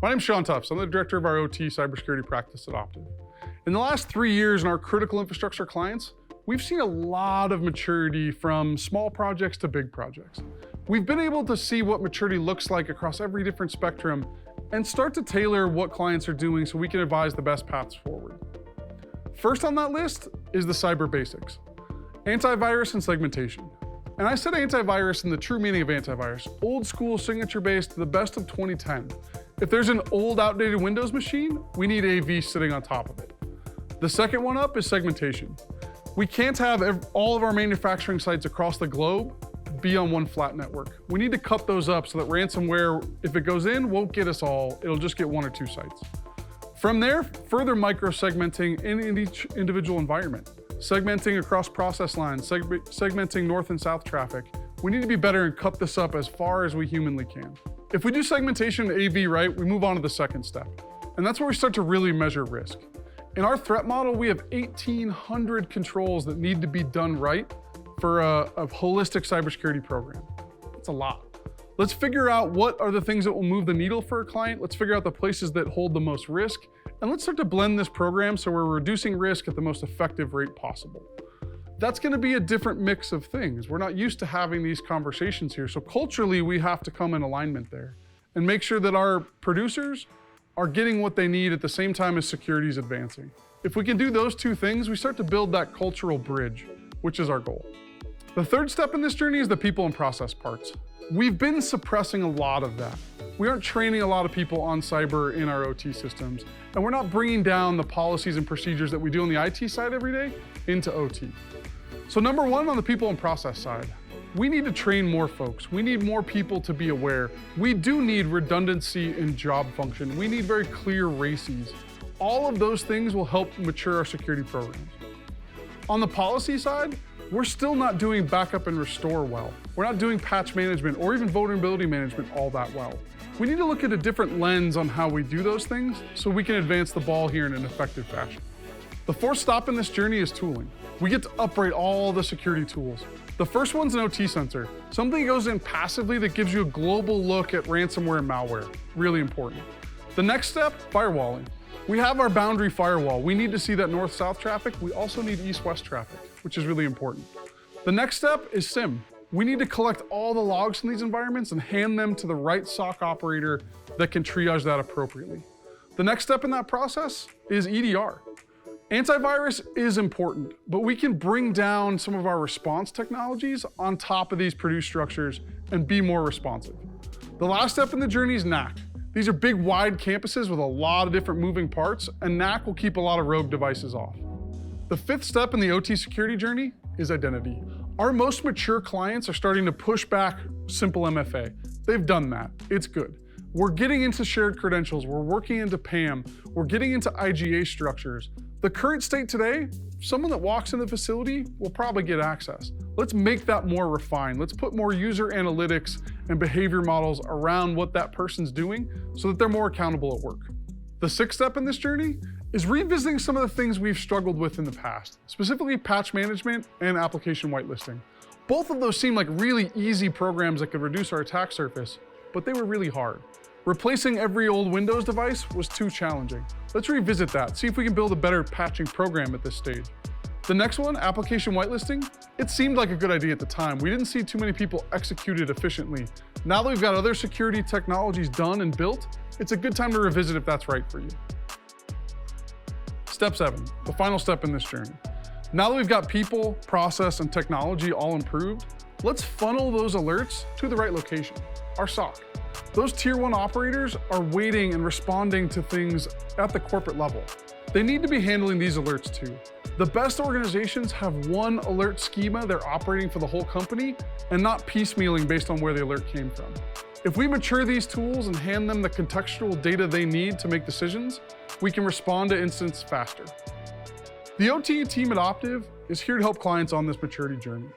My name's Sean Tufts. I'm the director of our OT cybersecurity practice at Optiv. In the last 3 years in our critical infrastructure clients, we've seen a lot of maturity from small projects to big projects. We've been able to see what maturity looks like across every different spectrum and start to tailor what clients are doing so we can advise the best paths forward. First on that list is the cyber basics: antivirus and segmentation. And I said antivirus in the true meaning of antivirus, old school signature-based to the best of 2010. If there's an old outdated Windows machine, we need AV sitting on top of it. The second one up is segmentation. We can't have all of our manufacturing sites across the globe be on one flat network. We need to cut those up so that ransomware, if it goes in, won't get us all, it'll just get 1 or 2 sites. From there, further micro-segmenting in each individual environment. Segmenting across process lines, segmenting north and south traffic. We need to be better and cut this up as far as we humanly can. If we do segmentation and AV right, we move on to the second step. And that's where we start to really measure risk. In our threat model, we have 1,800 controls that need to be done right for a holistic cybersecurity program. That's a lot. Let's figure out what are the things that will move the needle for a client. Let's figure out the places that hold the most risk. And let's start to blend this program so we're reducing risk at the most effective rate possible. That's gonna be a different mix of things. We're not used to having these conversations here. So culturally, we have to come in alignment there and make sure that our producers are getting what they need at the same time as security is advancing. If we can do those 2 things, we start to build that cultural bridge, which is our goal. The third step in this journey is the people and process parts. We've been suppressing a lot of that. We aren't training a lot of people on cyber in our OT systems, and we're not bringing down the policies and procedures that we do on the IT side every day into OT. So number 1 on the people and process side, we need to train more folks. We need more people to be aware. We do need redundancy in job function. We need very clear RACIs. All of those things will help mature our security programs. On the policy side, we're still not doing backup and restore well. We're not doing patch management or even vulnerability management all that well. We need to look at a different lens on how we do those things so we can advance the ball here in an effective fashion. The 4th stop in this journey is tooling. We get to upgrade all the security tools. The first one's an OT sensor, something that goes in passively that gives you a global look at ransomware and malware. Really important. The next step, firewalling. We have our boundary firewall. We need to see that north-south traffic. We also need east-west traffic, which is really important. The next step is SIM. We need to collect all the logs from these environments and hand them to the right SOC operator that can triage that appropriately. The next step in that process is EDR. Antivirus is important, but we can bring down some of our response technologies on top of these produced structures and be more responsive. The last step in the journey is NAC. These are big, wide campuses with a lot of different moving parts, and NAC will keep a lot of rogue devices off. The 5th step in the OT security journey is identity. Our most mature clients are starting to push back simple MFA. They've done that. It's good. We're getting into shared credentials. We're working into PAM. We're getting into IGA structures. The current state today, someone that walks in the facility will probably get access. Let's make that more refined. Let's put more user analytics and behavior models around what that person's doing so that they're more accountable at work. The 6th step in this journey is revisiting some of the things we've struggled with in the past, specifically patch management and application whitelisting. Both of those seem like really easy programs that could reduce our attack surface, but they were really hard. Replacing every old Windows device was too challenging. Let's revisit that, see if we can build a better patching program at this stage. The next one, application whitelisting, it seemed like a good idea at the time. We didn't see too many people execute it efficiently. Now that we've got other security technologies done and built, it's a good time to revisit if that's right for you. Step 7, the final step in this journey. Now that we've got people, process, and technology all improved, let's funnel those alerts to the right location, our SOC. Those tier 1 operators are waiting and responding to things at the corporate level. They need to be handling these alerts too. The best organizations have one alert schema they're operating for the whole company and not piecemealing based on where the alert came from. If we mature these tools and hand them the contextual data they need to make decisions, we can respond to incidents faster. The OT team at Optiv is here to help clients on this maturity journey.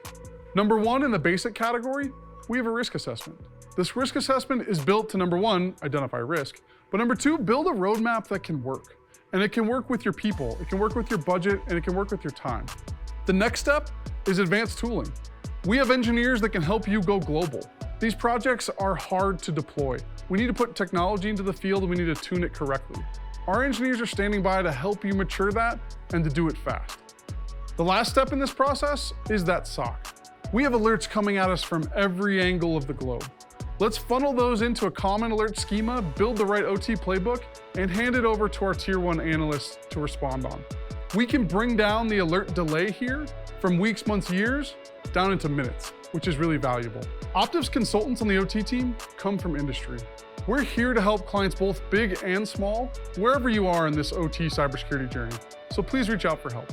Number 1 in the basic category, we have a risk assessment. This risk assessment is built to, number 1, identify risk, but number 2, build a roadmap that can work. And it can work with your people, it can work with your budget, and it can work with your time. The next step is advanced tooling. We have engineers that can help you go global. These projects are hard to deploy. We need to put technology into the field and we need to tune it correctly. Our engineers are standing by to help you mature that and to do it fast. The last step in this process is that SOC. We have alerts coming at us from every angle of the globe. Let's funnel those into a common alert schema, build the right OT playbook, and hand it over to our tier 1 analysts to respond on. We can bring down the alert delay here from weeks, months, years, down into minutes, which is really valuable. Optiv's consultants on the OT team come from industry. We're here to help clients both big and small, wherever you are in this OT cybersecurity journey. So please reach out for help.